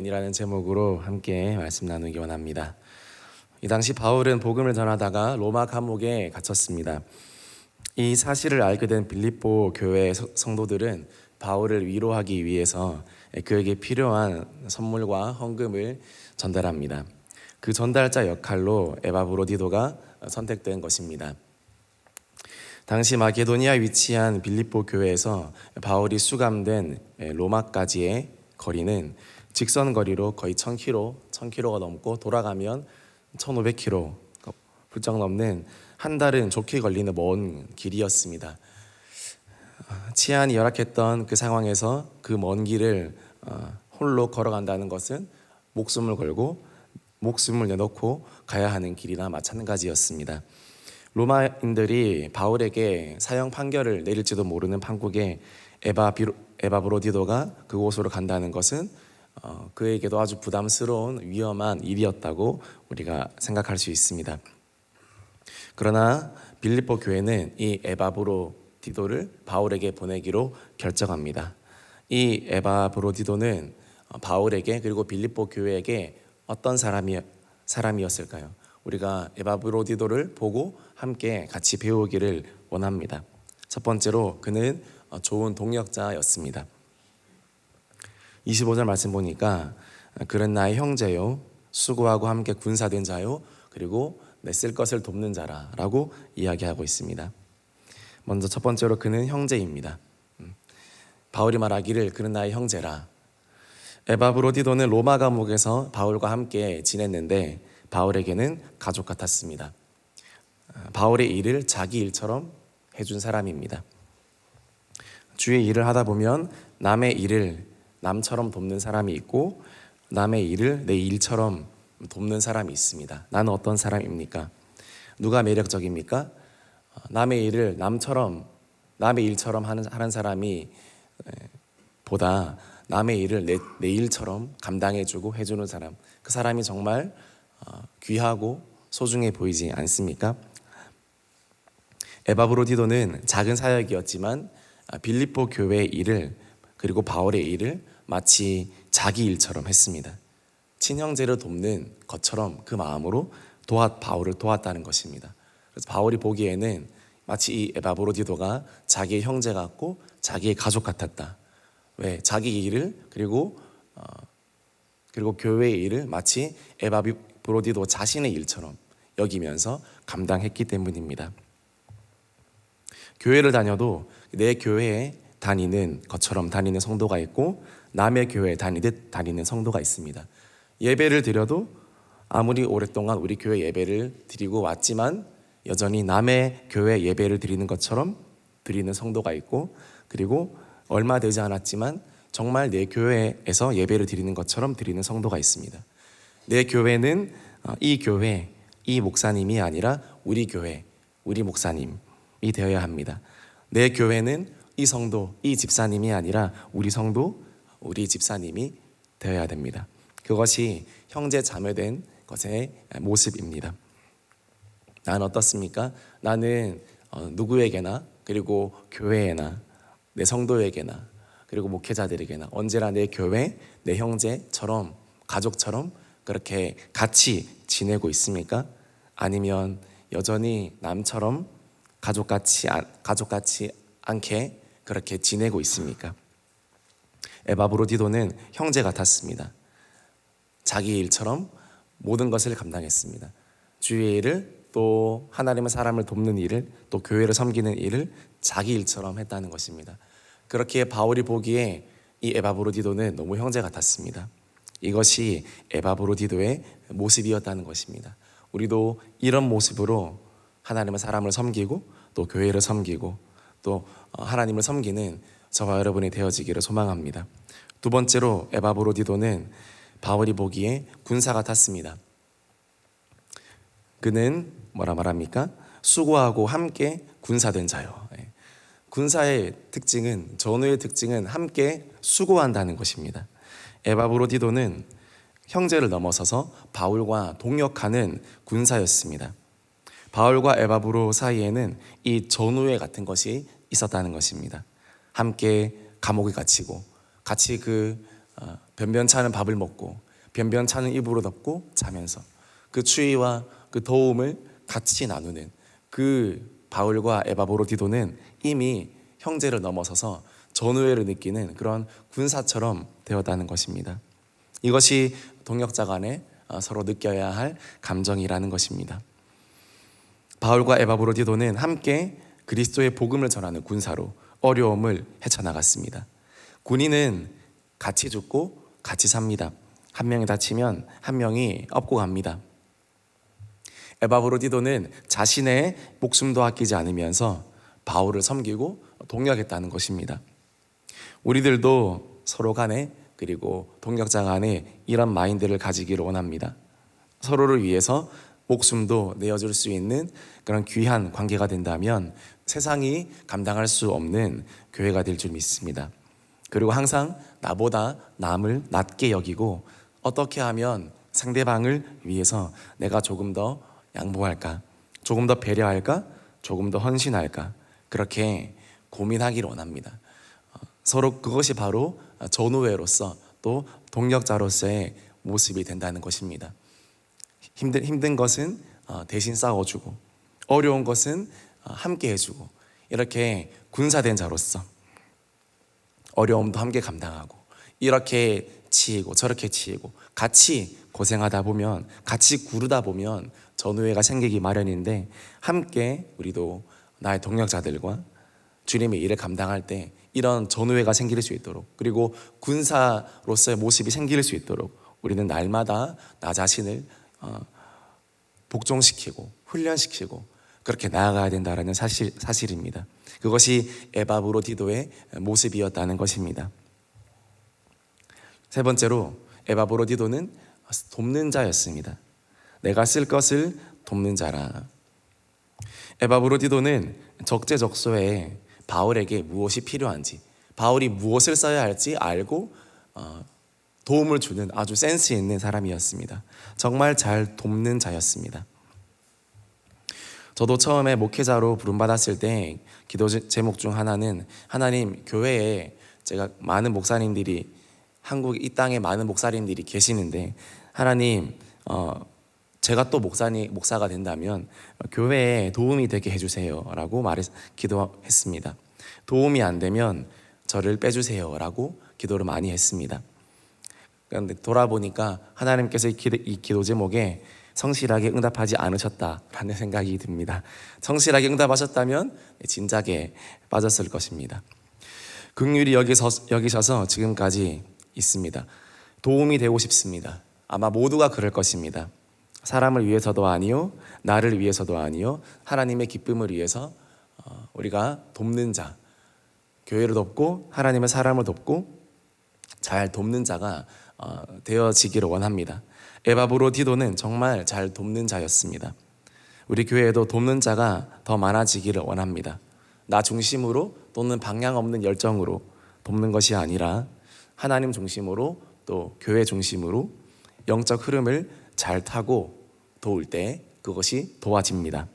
이라는 제목으로 함께 말씀 나누기 원합니다. 이 당시 바울은 복음을 전하다가 로마 감옥에 갇혔습니다. 이 사실을 알게 된 빌립보 교회 성도들은 바울을 위로하기 위해서 그에게 필요한 선물과 헌금을 전달합니다. 그 전달자 역할로 에바브로디도가 선택된 것입니다. 당시 마게도니아에 위치한 빌립보 교회에서 바울이 수감된 로마까지의 거리는 직선 거리로 거의 1000km가 넘고 돌아가면 1500km 훌쩍 넘는 한 달은 좋게 걸리는 먼 길이었습니다. 치안이 열악했던 그 상황에서 그 먼 길을 홀로 걸어간다는 것은 목숨을 걸고 목숨을 내놓고 가야 하는 길이나 마찬가지였습니다. 로마인들이 바울에게 사형 판결을 내릴지도 모르는 판국에 에바브로디도가 그곳으로 간다는 것은 그에게도 아주 부담스러운 위험한 일이었다고 우리가 생각할 수 있습니다. 그러나 빌립보 교회는 이 에바브로디도를 바울에게 보내기로 결정합니다. 이 에바브로디도는 바울에게 그리고 빌립보 교회에게 어떤 사람이었을까요? 우리가 에바브로디도를 보고 함께 같이 배우기를 원합니다. 첫 번째로 그는 좋은 동역자였습니다. 25절 말씀 보니까 그는 나의 형제요 수고하고 함께 군사된 자요 그리고 내 쓸 것을 돕는 자라라고 이야기하고 있습니다. 먼저 첫 번째로 그는 형제입니다. 바울이 말하기를 그는 나의 형제라. 에바브로디도는 로마 감옥에서 바울과 함께 지냈는데 바울에게는 가족 같았습니다. 바울의 일을 자기 일처럼 해준 사람입니다. 주의 일을 하다 보면 남의 일을 남처럼 돕는 사람이 있고 남의 일을 내 일처럼 돕는 사람이 있습니다. 나는 어떤 사람입니까? 누가 매력적입니까? 남의 일을 남의 일처럼 하는 사람이 보다 남의 일을 내 일처럼 감당해주고 해주는 사람, 그 사람이 정말 귀하고 소중해 보이지 않습니까? 에바브로디도는 작은 사역이었지만 빌립보 교회의 일을 그리고 바울의 일을 마치 자기 일처럼 했습니다. 친형제를 돕는 것처럼 그 마음으로 바울을 도왔다는 것입니다. 그래서 바울이 보기에는 마치 이 에바브로디도가 자기의 형제 같고 자기의 가족 같았다. 왜? 자기 일을 그리고 교회의 일을 마치 에바브로디도 자신의 일처럼 여기면서 감당했기 때문입니다. 교회를 다녀도 내 교회에 다니는 것처럼 다니는 성도가 있고 남의 교회에 다니듯 다니는 성도가 있습니다. 예배를 드려도 아무리 오랫동안 우리 교회 예배를 드리고 왔지만 여전히 남의 교회 예배를 드리는 것처럼 드리는 성도가 있고 그리고 얼마 되지 않았지만 정말 내 교회에서 예배를 드리는 것처럼 드리는 성도가 있습니다. 내 교회는 이 교회, 이 목사님이 아니라 우리 교회, 우리 목사님이 되어야 합니다. 내 교회는 이 성도, 이 집사님이 아니라 우리 성도, 우리 집사님이 되어야 됩니다. 그것이 형제 자매된 것의 모습입니다. 나는 어떻습니까? 나는 누구에게나 그리고 교회에나 내 성도에게나 그리고 목회자들에게나 언제나 내 교회, 내 형제처럼 가족처럼 그렇게 같이 지내고 있습니까? 아니면 여전히 남처럼 가족같이 않게 그렇게 지내고 있습니까? 에바브로디도는 형제 같았습니다. 자기 일처럼 모든 것을 감당했습니다. 주의 일을 또 하나님의 사람을 돕는 일을 또 교회를 섬기는 일을 자기 일처럼 했다는 것입니다. 그렇게 바울이 보기에 이 에바브로디도는 너무 형제 같았습니다. 이것이 에바브로디도의 모습이었다는 것입니다. 우리도 이런 모습으로 하나님의 사람을 섬기고 또 교회를 섬기고 또 하나님을 섬기는 저와 여러분이 되어지기를 소망합니다. 두 번째로 에바브로디도는 바울이 보기에 군사 같았습니다. 그는 뭐라 말합니까? 수고하고 함께 군사된 자요. 군사의 특징은 전우의 특징은 함께 수고한다는 것입니다. 에바브로디도는 형제를 넘어서서 바울과 동역하는 군사였습니다. 바울과 에바브로 사이에는 이 전우회 같은 것이 있었다는 것입니다. 함께 감옥에 갇히고 같이 그 변변찮은 밥을 먹고 변변찮은 이불을 덮고 자면서 그 추위와 그 더움을 같이 나누는 그 바울과 에바브로디도는 이미 형제를 넘어서서 전우애를 느끼는 그런 군사처럼 되었다는 것입니다. 이것이 동역자 간에 서로 느껴야 할 감정이라는 것입니다. 바울과 에바브로디도는 함께 그리스도의 복음을 전하는 군사로 어려움을 헤쳐나갔습니다. 군인은 같이 죽고 같이 삽니다. 한 명이 다치면 한 명이 업고 갑니다. 에바브로디도는 자신의 목숨도 아끼지 않으면서 바울을 섬기고 동역했다는 것입니다. 우리들도 서로 간에 그리고 동역자 간에 이런 마인드를 가지기를 원합니다. 서로를 위해서 목숨도 내어줄 수 있는 그런 귀한 관계가 된다면 세상이 감당할 수 없는 교회가 될 줄 믿습니다. 그리고 항상 나보다 남을 낮게 여기고 어떻게 하면 상대방을 위해서 내가 조금 더 양보할까, 조금 더 배려할까, 조금 더 헌신할까, 그렇게 고민하기를 원합니다. 서로 그것이 바로 전우회로서 또 동역자로서의 모습이 된다는 것입니다. 힘든 것은 대신 싸워주고 어려운 것은 함께 해주고 이렇게 군사된 자로서 어려움도 함께 감당하고 이렇게 치이고 저렇게 치이고 같이 고생하다 보면 같이 구르다 보면 전우회가 생기기 마련인데 함께 우리도 나의 동역자들과 주님의 일을 감당할 때 이런 전우회가 생길 수 있도록 그리고 군사로서의 모습이 생길 수 있도록 우리는 날마다 나 자신을 복종시키고 훈련시키고 그렇게 나아가야 된다는 사실입니다. 그것이 에바브로디도의 모습이었다는 것입니다. 세 번째로 에바브로디도는 돕는 자였습니다. 내가 쓸 것을 돕는 자라. 에바브로디도는 적재적소에 바울에게 무엇이 필요한지 바울이 무엇을 써야 할지 알고 도움을 주는 아주 센스 있는 사람이었습니다. 정말 잘 돕는 자였습니다. 저도 처음에 목회자로 부름받았을 때 기도 제목 중 하나는 하나님 교회에 제가 많은 목사님들이 한국 이 땅에 많은 목사님들이 계시는데 하나님 제가 또 목사가 된다면 교회에 도움이 되게 해주세요 라고 기도했습니다. 도움이 안 되면 저를 빼주세요 라고 기도를 많이 했습니다. 그런데 돌아보니까 하나님께서 이 기도 제목에 성실하게 응답하지 않으셨다라는 생각이 듭니다. 성실하게 응답하셨다면 진작에 빠졌을 것입니다. 긍휼히 여기셔서 지금까지 있습니다. 도움이 되고 싶습니다. 아마 모두가 그럴 것입니다. 사람을 위해서도 아니요, 나를 위해서도 아니요, 하나님의 기쁨을 위해서 우리가 돕는 자, 교회를 돕고 하나님의 사람을 돕고 잘 돕는 자가 되어지기를 원합니다. 에바브로디도는 정말 잘 돕는 자였습니다. 우리 교회에도 돕는 자가 더 많아지기를 원합니다. 나 중심으로 또는 방향 없는 열정으로 돕는 것이 아니라 하나님 중심으로 또 교회 중심으로 영적 흐름을 잘 타고 도울 때 그것이 도와집니다.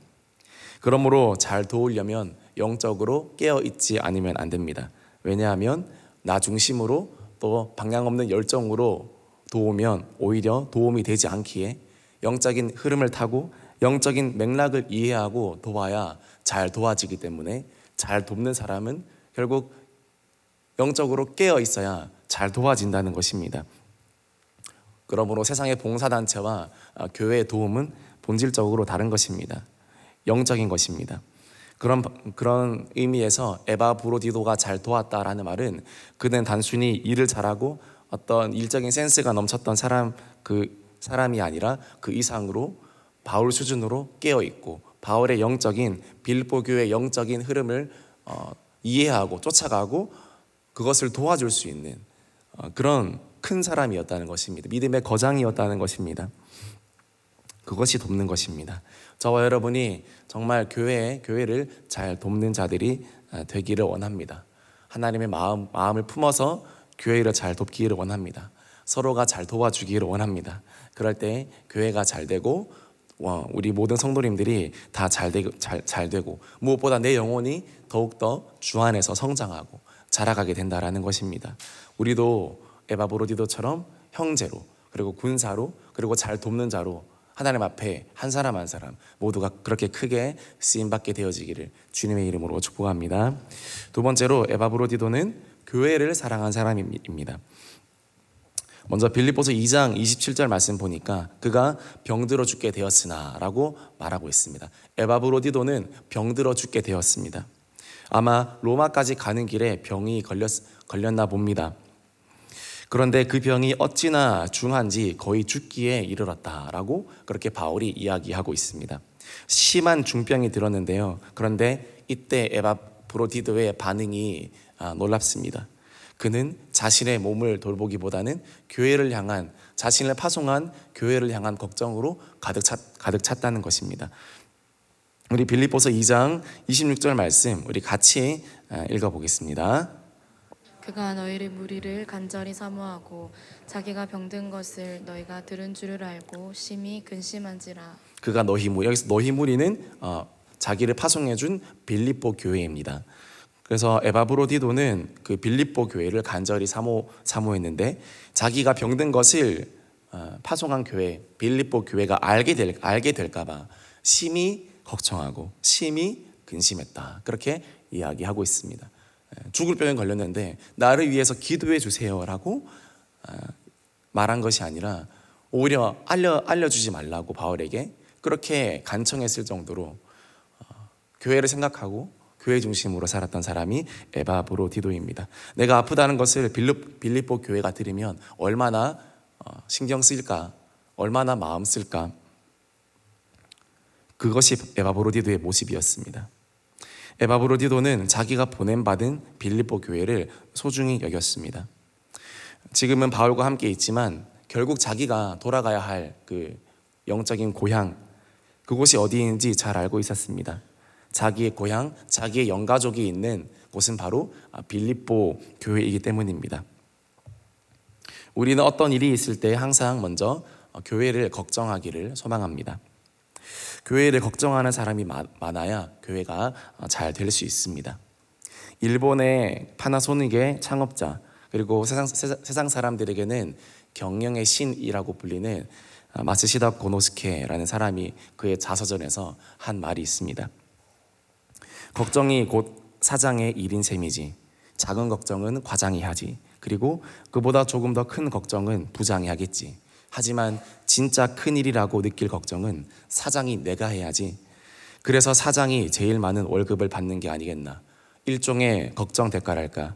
그러므로 잘 도우려면 영적으로 깨어있지 않으면 안 됩니다. 왜냐하면 나 중심으로 또 방향 없는 열정으로 도우면 오히려 도움이 되지 않기에 영적인 흐름을 타고 영적인 맥락을 이해하고 도와야 잘 도와지기 때문에 잘 돕는 사람은 결국 영적으로 깨어 있어야 잘 도와진다는 것입니다. 그러므로 세상의 봉사단체와 교회의 도움은 본질적으로 다른 것입니다. 영적인 것입니다. 그런 의미에서 에바브로디도가 잘 도왔다라는 말은 그는 단순히 일을 잘하고 어떤 일적인 센스가 넘쳤던 사람이 아니라 그 이상으로 바울 수준으로 깨어있고 바울의 영적인 빌보 교회의 영적인 흐름을 이해하고 쫓아가고 그것을 도와줄 수 있는 그런 큰 사람이었다는 것입니다. 믿음의 거장이었다는 것입니다. 그것이 돕는 것입니다. 저와 여러분이 정말 교회를 잘 돕는 자들이 되기를 원합니다. 하나님의 마음을 품어서 교회를 잘 돕기를 원합니다. 서로가 잘 도와주기를 원합니다. 그럴 때 교회가 잘 되고 우리 모든 성도님들이 다 잘 되고 무엇보다 내 영혼이 더욱더 주 안에서 성장하고 자라가게 된다라는 것입니다. 우리도 에바브로디도처럼 형제로, 그리고 군사로, 그리고 잘 돕는 자로 하나님 앞에 한 사람 한 사람 모두가 그렇게 크게 쓰임받게 되어지기를 주님의 이름으로 축복합니다. 두 번째로 에바브로디도는 교회를 사랑한 사람입니다. 먼저 빌립보서 2장 27절 말씀 보니까 그가 병들어 죽게 되었으나 라고 말하고 있습니다. 에바브로디도는 병들어 죽게 되었습니다. 아마 로마까지 가는 길에 병이 걸렸나 봅니다. 그런데 그 병이 어찌나 중한지 거의 죽기에 이르렀다라고 그렇게 바울이 이야기하고 있습니다. 심한 중병이 들었는데요. 그런데 이때 에바브로디도의 반응이 놀랍습니다. 그는 자신의 몸을 돌보기보다는 교회를 향한, 자신을 파송한 교회를 향한 걱정으로 가득 찼다는 것입니다. 우리 빌립보서 2장 26절 말씀 우리 같이 읽어보겠습니다. 그가 너희의 무리를 간절히 사모하고 자기가 병든 것을 너희가 들은 줄을 알고 심히 근심한지라. 그가 너희 무리, 여기서 너희 무리는 자기를 파송해준 빌립보 교회입니다. 그래서 에바브로디도는 그 빌립보 교회를 간절히 사모했는데 자기가 병든 것을 파송한 교회 빌립보 교회가 알게 될까봐 심히 걱정하고 심히 근심했다. 그렇게 이야기하고 있습니다. 죽을 병에 걸렸는데 나를 위해서 기도해 주세요라고 말한 것이 아니라 오히려 알려주지 말라고 바울에게 그렇게 간청했을 정도로 교회를 생각하고 교회 중심으로 살았던 사람이 에바브로디도입니다. 내가 아프다는 것을 빌립보 교회가 들으면 얼마나 신경 쓰일까, 얼마나 마음 쓸까. 그것이 에바브로디도의 모습이었습니다. 에바브로디도는 자기가 보냄받은 빌립보 교회를 소중히 여겼습니다. 지금은 바울과 함께 있지만 결국 자기가 돌아가야 할 그 영적인 고향, 그곳이 어디인지 잘 알고 있었습니다. 자기의 고향, 자기의 영가족이 있는 곳은 바로 빌립보 교회이기 때문입니다. 우리는 어떤 일이 있을 때 항상 먼저 교회를 걱정하기를 소망합니다. 교회를 걱정하는 사람이 많아야 교회가 잘 될 수 있습니다. 일본의 파나소닉의 창업자, 그리고 세상 사람들에게는 경영의 신이라고 불리는 마츠시다 고노스케라는 사람이 그의 자서전에서 한 말이 있습니다. 걱정이 곧 사장의 일인 셈이지. 작은 걱정은 과장이 하지. 그리고 그보다 조금 더 큰 걱정은 부장이 하겠지. 하지만 진짜 큰일이라고 느낄 걱정은 사장이 내가 해야지. 그래서 사장이 제일 많은 월급을 받는 게 아니겠나. 일종의 걱정 대가랄까.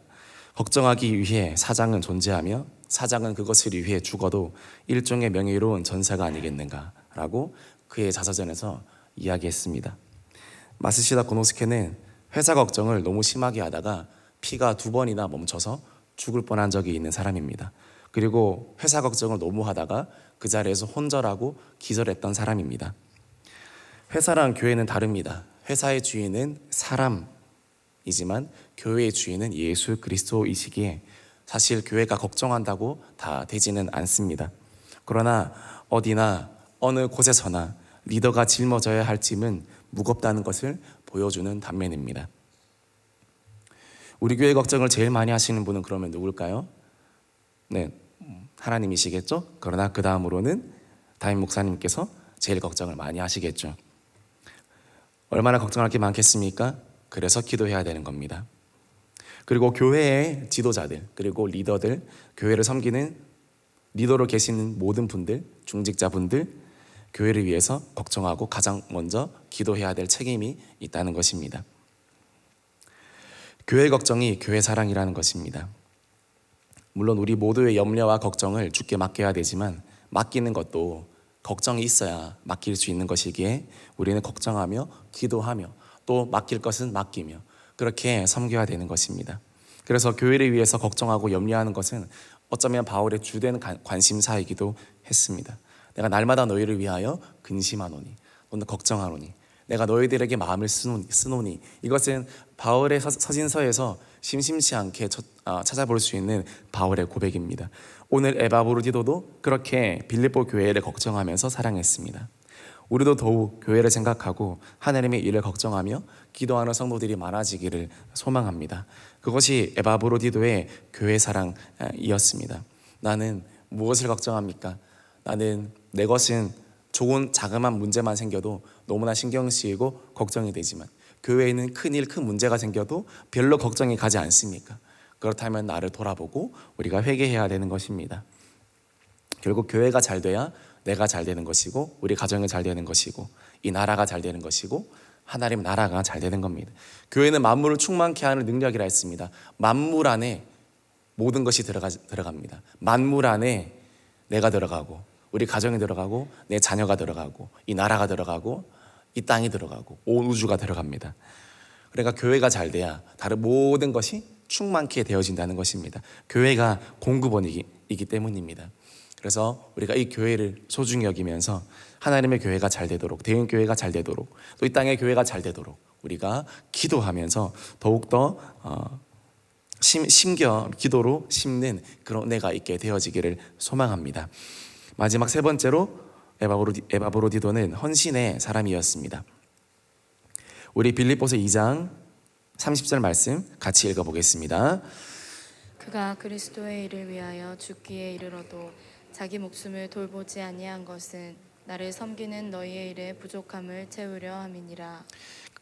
걱정하기 위해 사장은 존재하며 사장은 그것을 위해 죽어도 일종의 명예로운 전사가 아니겠는가 라고 그의 자서전에서 이야기했습니다. 마츠시다 고노스케는 회사 걱정을 너무 심하게 하다가 피가 2번이나 멈춰서 죽을 뻔한 적이 있는 사람입니다. 그리고 회사 걱정을 너무 하다가 그 자리에서 혼절하고 기절했던 사람입니다. 회사랑 교회는 다릅니다. 회사의 주인은 사람이지만 교회의 주인은 예수 그리스도이시기에 사실 교회가 걱정한다고 다 되지는 않습니다. 그러나 어디나 어느 곳에서나 리더가 짊어져야 할 짐은 무겁다는 것을 보여주는 단면입니다. 우리 교회 걱정을 제일 많이 하시는 분은 그러면 누굴까요? 네, 하나님이시겠죠? 그러나 그 다음으로는 담임 목사님께서 제일 걱정을 많이 하시겠죠. 얼마나 걱정할 게 많겠습니까? 그래서 기도해야 되는 겁니다. 그리고 교회의 지도자들, 그리고 리더들, 교회를 섬기는 리더로 계시는 모든 분들, 중직자분들, 교회를 위해서 걱정하고 가장 먼저 기도해야 될 책임이 있다는 것입니다. 교회 걱정이 교회 사랑이라는 것입니다. 물론 우리 모두의 염려와 걱정을 주께 맡겨야 되지만 맡기는 것도 걱정이 있어야 맡길 수 있는 것이기에 우리는 걱정하며 기도하며 또 맡길 것은 맡기며 그렇게 섬겨야 되는 것입니다. 그래서 교회를 위해서 걱정하고 염려하는 것은 어쩌면 바울의 주된 관심사이기도 했습니다. 내가 날마다 너희를 위하여 근심하노니 또는 걱정하노니 내가 너희들에게 마음을 쓰노니 이것은 바울의 서신서에서 심심치 않게 찾아볼 수 있는 바울의 고백입니다. 오늘 에바브로디도도 그렇게 빌립보 교회를 걱정하면서 사랑했습니다. 우리도 더욱 교회를 생각하고 하나님의 일을 걱정하며 기도하는 성도들이 많아지기를 소망합니다. 그것이 에바브로디도의 교회 사랑이었습니다. 나는 무엇을 걱정합니까? 나는 내 것은 좋은 자그마한 문제만 생겨도 너무나 신경 쓰이고 걱정이 되지만 교회에는 큰일 큰 문제가 생겨도 별로 걱정이 가지 않습니까? 그렇다면 나를 돌아보고 우리가 회개해야 되는 것입니다. 결국 교회가 잘 돼야 내가 잘 되는 것이고 우리 가정이 잘 되는 것이고 이 나라가 잘 되는 것이고 하나님 나라가 잘 되는 겁니다. 교회는 만물을 충만케 하는 능력이라 했습니다. 만물 안에 모든 것이 들어갑니다. 만물 안에 내가 들어가고 우리 가정이 들어가고 내 자녀가 들어가고 이 나라가 들어가고 이 땅이 들어가고 온 우주가 들어갑니다. 그러니까 교회가 잘 돼야 다른 모든 것이 충만케 되어진다는 것입니다. 교회가 공급원이기 때문입니다. 그래서 우리가 이 교회를 소중히 여기면서 하나님의 교회가 잘 되도록, 대형교회가 잘 되도록, 또 이 땅의 교회가 잘 되도록 우리가 기도하면서 더욱더 심겨 기도로 심는 그런 은혜가 있게 되어지기를 소망합니다. 마지막 세 번째로 에바브로디도는 헌신의 사람이었습니다. 우리 빌립보서 2장 30절 말씀 같이 읽어보겠습니다. 그가 그리스도의 일을 위하여 죽기에 이르러도 자기 목숨을 돌보지 아니한 것은 나를 섬기는 너희의 일에 부족함을 채우려 함이니라.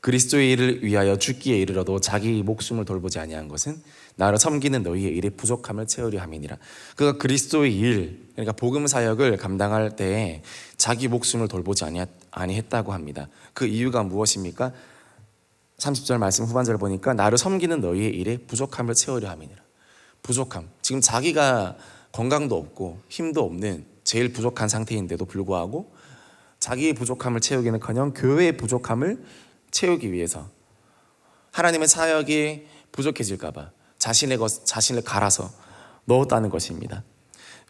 그리스도의 일을 위하여 죽기에 이르러도 자기 목숨을 돌보지 아니한 것은 나를 섬기는 너희의 일에 부족함을 채우려 함이니라. 그가 그리스도의 일, 그러니까 복음 사역을 감당할 때에 자기 목숨을 돌보지 아니했다고 합니다. 그 이유가 무엇입니까? 30절 말씀 후반절 보니까 나를 섬기는 너희의 일에 부족함을 채우려 함이니라. 부족함, 지금 자기가 건강도 없고 힘도 없는 제일 부족한 상태인데도 불구하고 자기의 부족함을 채우기는커녕 교회의 부족함을 채우기 위해서 하나님의 사역이 부족해질까 봐 자신을 갈아서 넣었다는 것입니다.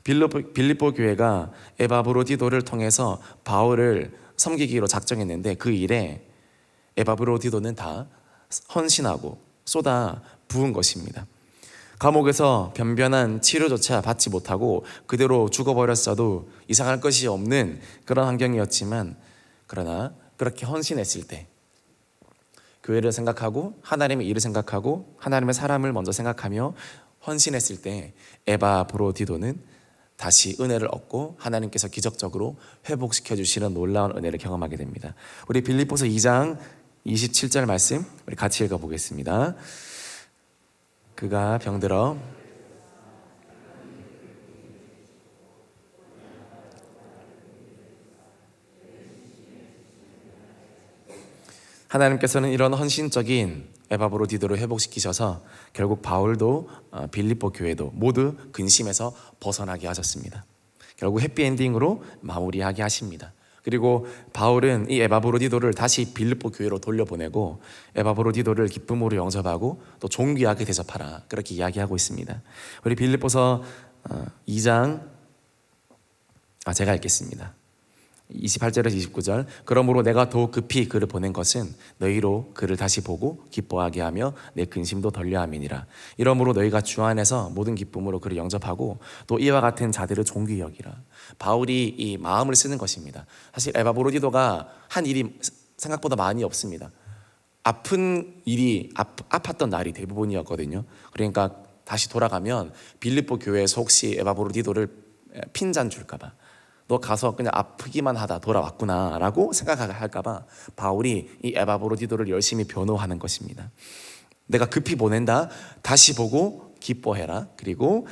빌립보 교회가 에바브로디도를 통해서 바울을 섬기기로 작정했는데 그 일에 에바브로디도는 다 헌신하고 쏟아 부은 것입니다. 감옥에서 변변한 치료조차 받지 못하고 그대로 죽어버렸어도 이상할 것이 없는 그런 환경이었지만 그러나 그렇게 헌신했을 때 교회를 생각하고 하나님의 일을 생각하고 하나님의 사람을 먼저 생각하며 헌신했을 때 에바브로디도는 다시 은혜를 얻고 하나님께서 기적적으로 회복시켜 주시는 놀라운 은혜를 경험하게 됩니다. 우리 빌립보서 2장 27절 말씀 우리 같이 읽어보겠습니다. 그가 병들어 하나님께서는 이런 헌신적인 에바브로디도를 회복시키셔서 결국 바울도 빌립보 교회도 모두 근심에서 벗어나게 하셨습니다. 결국 해피엔딩으로 마무리하게 하십니다. 그리고 바울은 이 에바브로디도를 다시 빌립보 교회로 돌려보내고 에바브로디도를 기쁨으로 영접하고 또 존귀하게 대접하라 그렇게 이야기하고 있습니다. 우리 빌립보서 2장 제가 읽겠습니다. 28절에서 29절 그러므로 내가 더욱 급히 그를 보낸 것은 너희로 그를 다시 보고 기뻐하게 하며 내 근심도 덜려함이니라. 이러므로 너희가 주 안에서 모든 기쁨으로 그를 영접하고 또 이와 같은 자들을 존귀히 여기라. 바울이 이 마음을 쓰는 것입니다. 사실 에바브로디도가 한 일이 생각보다 많이 없습니다. 아픈 일이 아팠던 날이 대부분이었거든요. 그러니까 다시 돌아가면 빌립보 교회에서 혹시 에바브로디도를 핀잔 줄까봐 너 가서 그냥 아프기만 하다 돌아왔구나 라고 생각할까봐 바울이 이 에바브로디도를 열심히 변호하는 것입니다. 내가 급히 보낸다. 다시 보고 기뻐해라. 그리고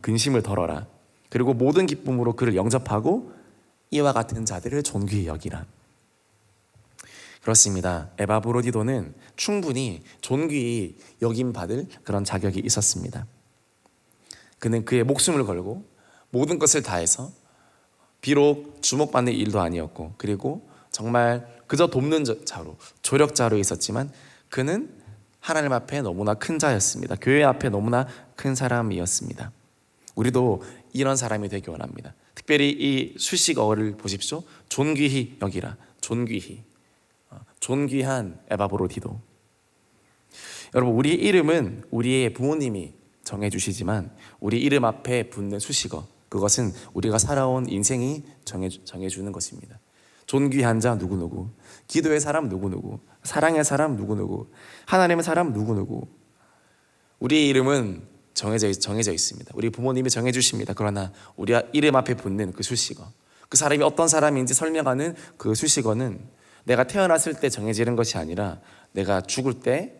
근심을 덜어라. 그리고 모든 기쁨으로 그를 영접하고 이와 같은 자들을 존귀히 여기라. 그렇습니다. 에바브로디도는 충분히 존귀히 여김받을 그런 자격이 있었습니다. 그는 그의 목숨을 걸고 모든 것을 다해서 비록 주목받는 일도 아니었고 그리고 정말 그저 돕는 자로 조력자로 있었지만 그는 하나님 앞에 너무나 큰 자였습니다. 교회 앞에 너무나 큰 사람이었습니다. 우리도 이런 사람이 되기 원합니다. 특별히 이 수식어를 보십시오. 존귀히 여기라. 존귀한 에바브로디도. 여러분 우리의 이름은 우리의 부모님이 정해주시지만 우리 이름 앞에 붙는 수식어 그것은 우리가 살아온 인생이 정해주는 것입니다. 존귀한 자 누구누구, 기도의 사람 누구누구, 사랑의 사람 누구누구, 하나님의 사람 누구누구. 우리의 이름은 정해져 있습니다. 우리 부모님이 정해주십니다. 그러나 우리 이름 앞에 붙는 그 수식어, 그 사람이 어떤 사람인지 설명하는 그 수식어는 내가 태어났을 때 정해지는 것이 아니라 내가 죽을 때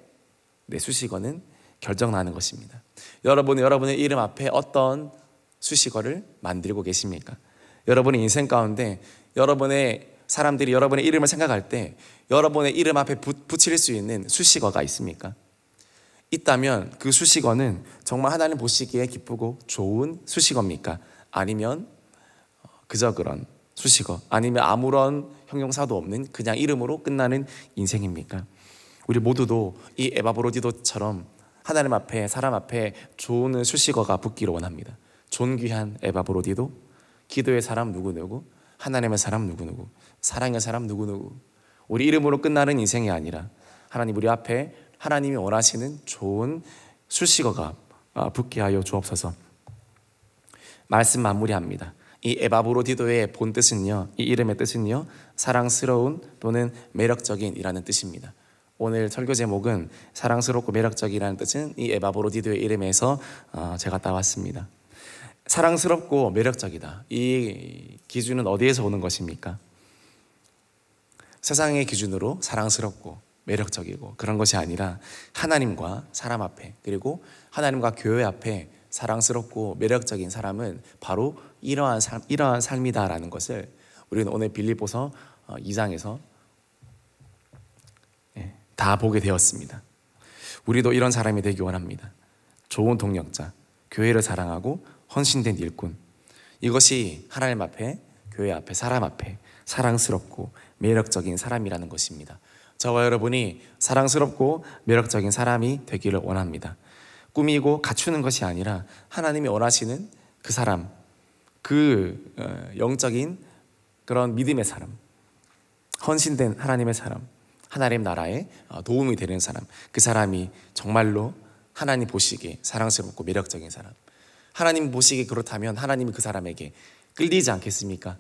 내 수식어는 결정나는 것입니다. 여러분은 여러분의 이름 앞에 어떤 수식어를 만들고 계십니까? 여러분의 인생 가운데 여러분의 사람들이 여러분의 이름을 생각할 때 여러분의 이름 앞에 붙일 수 있는 수식어가 있습니까? 있다면 그 수식어는 정말 하나님 보시기에 기쁘고 좋은 수식어입니까? 아니면 그저 그런 수식어, 아니면 아무런 형용사도 없는 그냥 이름으로 끝나는 인생입니까? 우리 모두도 이 에바브로디도처럼 하나님 앞에, 사람 앞에 좋은 수식어가 붙기를 원합니다. 존귀한 에바브로디도, 기도의 사람 누구누구, 하나님의 사람 누구누구, 사랑의 사람 누구누구. 우리 이름으로 끝나는 인생이 아니라 하나님 우리 앞에 하나님이 원하시는 좋은 수식어가 붙게 하여 주옵소서. 말씀 마무리합니다. 이 에바브로디도의 본 뜻은요, 이 이름의 뜻은요, 사랑스러운 또는 매력적인이라는 뜻입니다. 오늘 설교 제목은 사랑스럽고 매력적이라는 뜻은 이 에바브로디도의 이름에서 제가 따왔습니다. 사랑스럽고 매력적이다. 이 기준은 어디에서 오는 것입니까? 세상의 기준으로 사랑스럽고 매력적이고 그런 것이 아니라 하나님과 사람 앞에, 그리고 하나님과 교회 앞에 사랑스럽고 매력적인 사람은 바로 이러한 삶이다라는 것을 우리는 오늘 빌립보서 2장에서 다 보게 되었습니다. 우리도 이런 사람이 되기 원합니다. 좋은 동력자, 교회를 사랑하고 헌신된 일꾼. 이것이 하나님 앞에, 교회 앞에, 사람 앞에 사랑스럽고 매력적인 사람이라는 것입니다. 저와 여러분이 사랑스럽고 매력적인 사람이 되기를 원합니다. 꾸미고 갖추는 것이 아니라 하나님이 원하시는 그 사람, 그 영적인 그런 믿음의 사람, 헌신된 하나님의 사람, 하나님 나라에 도움이 되는 사람, 그 사람이 정말로 하나님 보시기에 사랑스럽고 매력적인 사람. 하나님 보시기에 그렇다면 하나님이 그 사람에게 끌리지 않겠습니까?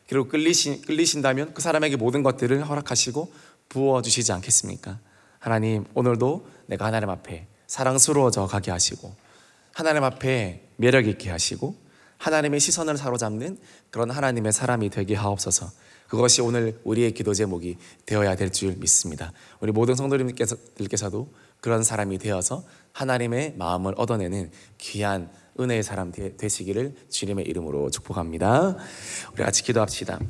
그리고 끌리신다면 그 사람에게 모든 것들을 허락하시고 부어주시지 않겠습니까? 하나님, 오늘도 내가 하나님 앞에 사랑스러워져 가게 하시고 하나님 앞에 매력 있게 하시고 하나님의 시선을 사로잡는 그런 하나님의 사람이 되게 하옵소서. 그것이 오늘 우리의 기도 제목이 되어야 될 줄 믿습니다. 우리 모든 성도님들께서도 그런 사람이 되어서 하나님의 마음을 얻어내는 귀한 은혜의 사람 되시기를 주님의 이름으로 축복합니다. 우리 같이 기도합시다.